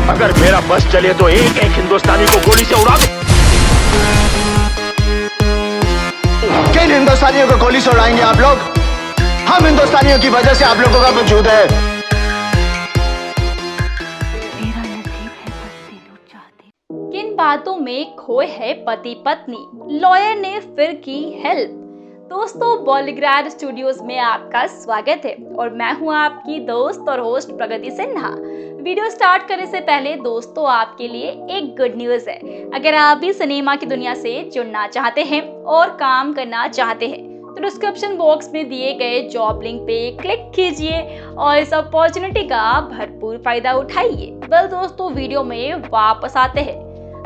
अगर मेरा बस चले तो एक एक हिंदुस्तानी को गोली से उड़ा दो। किन हिंदुस्तानियों को गोली से उड़ाएंगे आप लोग? हम हिंदुस्तानियों की वजह से आप लोगों का वजूद है। किन बातों में खोए है पति पत्नी, लॉयर ने फिर की हेल्प। दोस्तों, बॉलीग्राड स्टूडियोज में आपका स्वागत है और मैं हूं आपकी दोस्त और होस्ट प्रगति सिन्हा। वीडियो स्टार्ट करने से पहले दोस्तों, आपके लिए एक गुड न्यूज है। अगर आप भी सिनेमा की दुनिया से जुड़ना चाहते हैं और काम करना चाहते हैं तो डिस्क्रिप्शन बॉक्स में दिए गए जॉब लिंक पे क्लिक कीजिए और इस अपॉर्चुनिटी का भरपूर फायदा उठाइए। वेल दोस्तों, वीडियो में वापस आते हैं।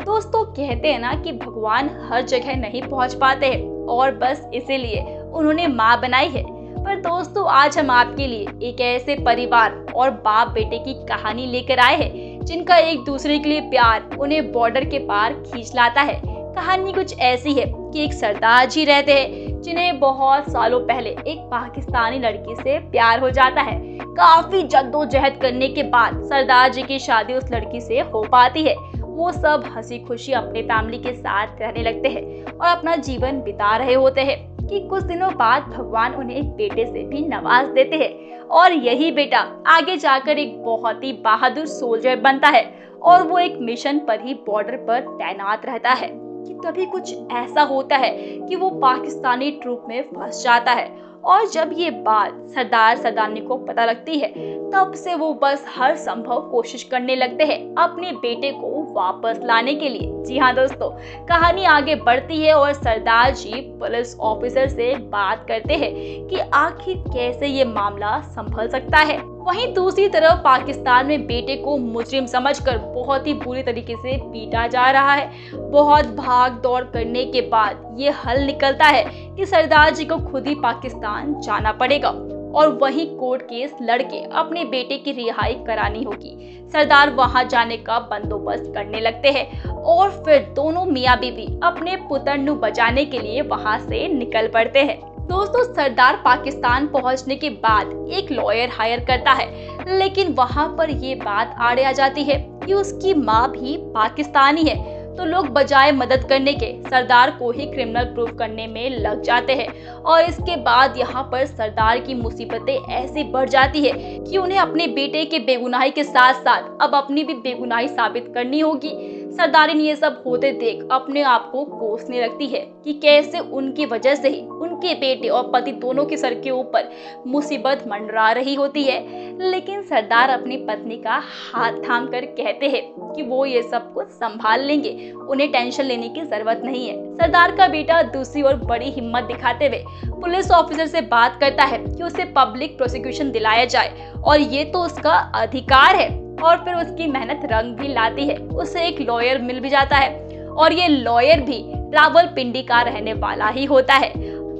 दोस्तों, कहते हैं ना कि भगवान हर जगह नहीं पहुंच पाते हैं और बस इसीलिए उन्होंने माँ बनाई है। पर दोस्तों, आज हम आपके लिए एक ऐसे परिवार और बाप बेटे की कहानी लेकर आए हैं जिनका एक दूसरे के लिए प्यार उन्हें बॉर्डर के पार खींच लाता है। कहानी कुछ ऐसी है कि एक सरदार जी रहते हैं जिन्हें बहुत सालों पहले एक पाकिस्तानी लड़की से प्यार हो जाता है। काफी जद्दोजहद करने के बाद सरदार जी की शादी उस लड़की से हो पाती है। वो सब हंसी खुशी अपने फैमिली के साथ रहने लगते हैं और अपना जीवन बिता रहे होते हैं कि कुछ दिनों बाद भगवान उन्हें एक बेटे से भी नवाज देते हैं और यही बेटा आगे जाकर एक बहुत ही बहादुर सोल्जर बनता है और वो एक मिशन पर ही बॉर्डर पर तैनात रहता है कि तभी कुछ ऐसा होता है कि वो पाकिस्तानी ट्रूप में फंस जाता है। और जब ये बात सरदार सरदारनी को पता लगती है तब से वो बस हर संभव कोशिश करने लगते हैं अपने बेटे को वापस लाने के लिए। जी हाँ दोस्तों, कहानी आगे बढ़ती है और सरदार जी पुलिस ऑफिसर से बात करते हैं कि आखिर कैसे ये मामला संभल सकता है। वहीं दूसरी तरफ पाकिस्तान में बेटे को मुजरिम समझकर बहुत ही बुरी तरीके से पीटा जा रहा है। बहुत भाग दौड़ करने के बाद ये हल निकलता है कि सरदार जी को खुद ही पाकिस्तान जाना पड़ेगा और वहीं कोर्ट केस लड़के अपने बेटे की रिहाई करानी होगी। सरदार वहां जाने का बंदोबस्त करने लगते हैं और फिर दोनों मियाँ बीवी अपने पुतन्नू बचाने के लिए वहां से निकल पड़ते हैं। दोस्तों, सरदार पाकिस्तान पहुंचने के बाद एक लॉयर हायर करता है, लेकिन वहां पर ये बात आड़े आ जाती है कि उसकी माँ भी पाकिस्तानी है। तो लोग बजाय मदद करने के सरदार को ही क्रिमिनल प्रूफ करने में लग जाते हैं और इसके बाद यहाँ पर सरदार की मुसीबतें ऐसी बढ़ जाती है कि उन्हें अपने बेटे के बेगुनाही के साथ साथ अब अपनी भी बेगुनाही साबित करनी होगी। सरदारिन ये सब होते देख अपने आप को कोसने लगती है कि कैसे उनकी वजह से ही उनके बेटे और पति दोनों के सर के ऊपर मुसीबत मंडरा रही होती है। लेकिन सरदार अपनी पत्नी का हाथ थाम कर कहते हैं कि वो ये सब कुछ संभाल लेंगे, उन्हें टेंशन लेने की जरूरत नहीं है। सरदार का बेटा दूसरी ओर बड़ी हिम्मत दिखाते हुए पुलिस ऑफिसर से बात करता है कि उसे पब्लिक प्रोसिक्यूशन दिलाया जाए और ये तो उसका अधिकार है। और फिर उसकी मेहनत रंग भी लाती है, उसे एक लॉयर मिल भी जाता है और ये लॉयर भी रावलपिंडी का रहने वाला ही होता है।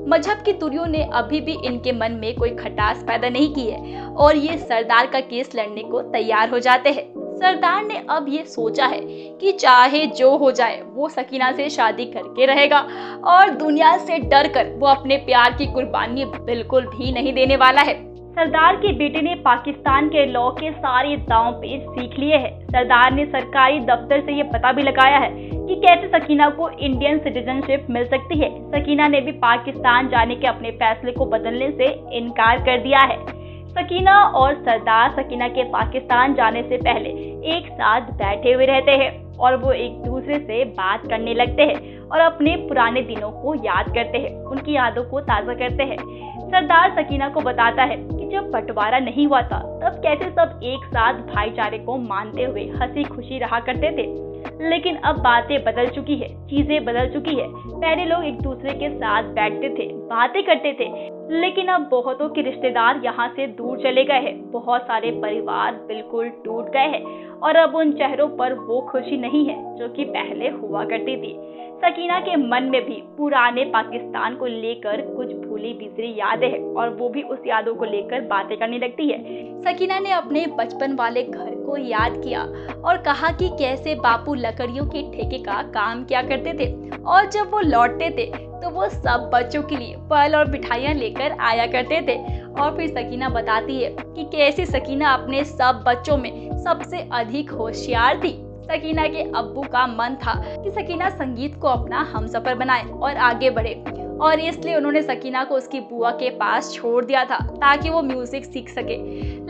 मजहब की दूरियों ने अभी भी इनके मन में कोई खटास पैदा नहीं की है और ये सरदार का केस लड़ने को तैयार हो जाते हैं। सरदार ने अब ये सोचा है कि चाहे जो हो जाए वो सकीना से शादी करके रहेगा और दुनिया से डर कर वो अपने प्यार की कुर्बानी बिल्कुल भी नहीं देने वाला है। सरदार के बेटे ने पाकिस्तान के लॉ के सारे दांव पेच सीख लिए हैं। सरदार ने सरकारी दफ्तर से ये पता भी लगाया है कि कैसे सकीना को इंडियन सिटीजनशिप मिल सकती है। सकीना ने भी पाकिस्तान जाने के अपने फैसले को बदलने से इनकार कर दिया है। सकीना और सरदार सकीना के पाकिस्तान जाने से पहले एक साथ बैठे हुए रहते हैं और वो एक दूसरे से बात करने लगते हैं और अपने पुराने दिनों को याद करते हैं, उनकी यादों को ताज़ा करते हैं। सरदार सकीना को बताता है कि जब बंटवारा नहीं हुआ था तब कैसे सब एक साथ भाईचारे को मानते हुए हंसी खुशी रहा करते थे, लेकिन अब बातें बदल चुकी है, चीजें बदल चुकी है। पहले लोग एक दूसरे के साथ बैठते थे, बातें करते थे, लेकिन अब बहुतों के रिश्तेदार यहाँ से दूर चले गए हैं। बहुत सारे परिवार बिल्कुल टूट गए हैं और अब उन चेहरों पर वो खुशी नहीं है जो कि पहले हुआ करती थी। सकीना के मन में भी पुराने पाकिस्तान को लेकर कुछ भूली बिसरी यादें हैं और वो भी उस यादों को लेकर बातें करने लगती है। सकीना ने अपने बचपन वाले घर को याद किया और कहा कि कैसे बापू लकड़ियों के ठेके का काम किया करते थे और जब वो लौटते थे तो वो सब बच्चों के लिए फल और मिठाइयाँ लेकर आया करते थे। और फिर सकीना बताती है कि कैसे सकीना अपने सब बच्चों में सबसे अधिक होशियार थी। सकीना के अब्बू का मन था कि सकीना संगीत को अपना हमसफर बनाए और आगे बढ़े, और इसलिए उन्होंने सकीना को उसकी बुआ के पास छोड़ दिया था ताकि वो म्यूजिक सीख सके।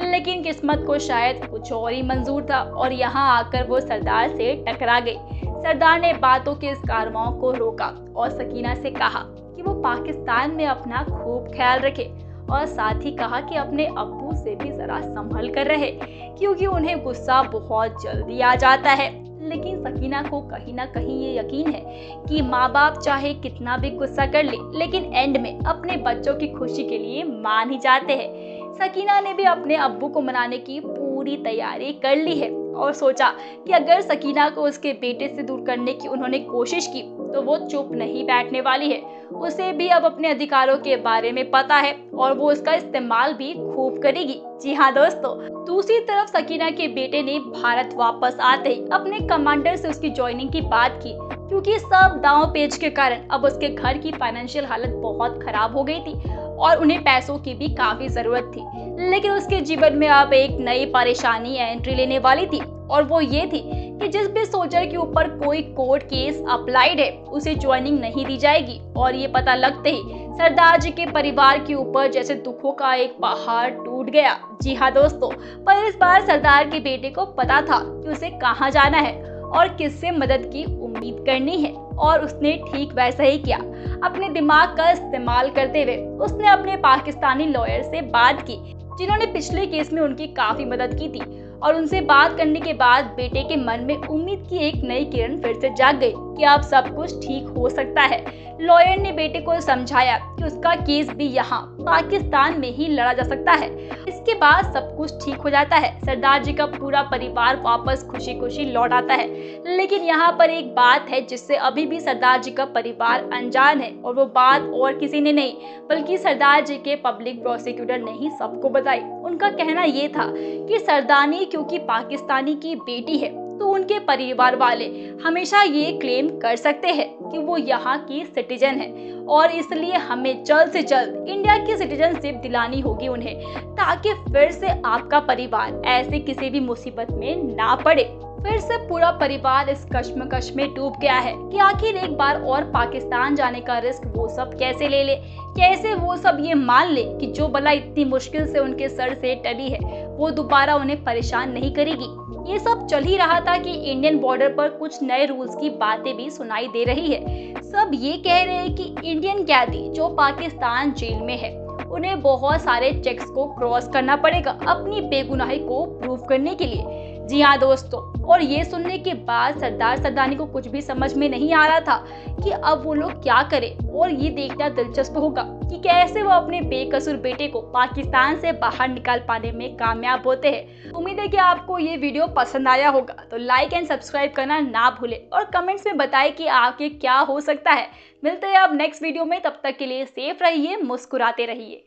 लेकिन किस्मत को शायद कुछ और ही मंजूर था और यहाँ आकर वो सरदार से टकरा गई। सरदार ने बातों के इस कारवां को रोका और सकीना से कहा कि वो पाकिस्तान में अपना खूब ख्याल रखे, और साथ ही कहा कि अपने अब्बू से भी जरा संभल कर रहे क्योंकि उन्हें गुस्सा बहुत जल्दी आ जाता है। लेकिन सकीना को कहीं ना कहीं ये यकीन है कि माँ बाप चाहे कितना भी गुस्सा कर ले, लेकिन एंड में अपने बच्चों की खुशी के लिए मान ही जाते हैं। सकीना ने भी अपने अब्बू को मनाने की पूरी तैयारी कर ली है और सोचा कि अगर सकीना को उसके बेटे से दूर करने की उन्होंने कोशिश की तो वो चुप नहीं बैठने वाली है। उसे भी अब अपने अधिकारों के बारे में पता है और वो उसका इस्तेमाल भी खूब करेगी। जी हाँ दोस्तों, दूसरी तरफ सकीना के बेटे ने भारत वापस आते ही अपने कमांडर से उसकी ज्वाइनिंग की बात की, क्योंकि सब दांव पेच के कारण अब उसके घर की फाइनेंशियल हालत बहुत खराब हो गई थी और उन्हें पैसों की भी काफी जरूरत थी। लेकिन उसके जीवन में अब एक नई परेशानी एंट्री लेने वाली थी, और वो ये थी कि जिस भी सोल्जर के ऊपर कोई कोर्ट केस अप्लाइड है उसे ज्वाइनिंग नहीं दी जाएगी। और ये पता लगते ही सरदार जी के परिवार के ऊपर जैसे दुखों का एक पहाड़ टूट गया। जी हाँ दोस्तों, पर इस बार सरदार के बेटे को पता था कि उसे कहाँ जाना है और किससे मदद की उम्मीद करनी है, और उसने ठीक वैसा ही किया। अपने दिमाग का इस्तेमाल करते हुए उसने अपने पाकिस्तानी लॉयर से बात की जिन्होंने पिछले केस में उनकी काफी मदद की थी, और उनसे बात करने के बाद बेटे के मन में उम्मीद की एक नई किरण फिर से जाग गई कि अब सब कुछ ठीक हो सकता है। लॉयर ने बेटे को समझाया कि उसका केस भी यहाँ पाकिस्तान में ही लड़ा जा सकता है। इसके बाद सब कुछ ठीक हो जाता है। सरदार जी का पूरा परिवार वापस खुशी खुशी लौट आता है। लेकिन यहाँ पर एक बात है जिससे अभी भी सरदार जी का परिवार अनजान है, और वो बात और किसी ने नहीं बल्कि सरदार जी के पब्लिक प्रोसिक्यूटर ने ही सबको बताई। उनका कहना ये था कि सरदारनी क्योंकि पाकिस्तानी की बेटी है तो उनके परिवार वाले हमेशा ये क्लेम कर सकते हैं कि वो यहाँ की सिटीजन है, और इसलिए हमें जल्द से जल्द इंडिया की सिटीजनशिप दिलानी होगी उन्हें, ताकि फिर से आपका परिवार ऐसे किसी भी मुसीबत में ना पड़े। फिर से पूरा परिवार इस कश्मकश में डूब गया है कि आखिर एक बार और पाकिस्तान जाने का रिस्क वो सब कैसे ले ले, कैसे वो सब ये मान ले कि जो बला इतनी मुश्किल से उनके सर से टली है वो दोबारा उन्हें परेशान नहीं करेगी। ये सब चल ही रहा था कि इंडियन बॉर्डर पर कुछ नए रूल्स की बातें भी सुनाई दे रही है। सब ये कह रहे हैं कि इंडियन कैदी जो पाकिस्तान जेल में है उन्हें बहुत सारे चेक्स को क्रॉस करना पड़ेगा अपनी बेगुनाही को प्रूव करने के लिए। जी हाँ दोस्तों, और ये सुनने के बाद सरदार सरदारनी को कुछ भी समझ में नहीं आ रहा था कि अब वो लोग क्या करें, और ये देखना दिलचस्प होगा कि कैसे वो अपने बेकसूर बेटे को पाकिस्तान से बाहर निकाल पाने में कामयाब होते हैं। उम्मीद है कि आपको ये वीडियो पसंद आया होगा, तो लाइक एंड सब्सक्राइब करना ना भूलें और कमेंट्स में बताएं कि आगे क्या हो सकता है। मिलते हैं अब नेक्स्ट वीडियो में, तब तक के लिए सेफ रहिए, मुस्कुराते रहिए।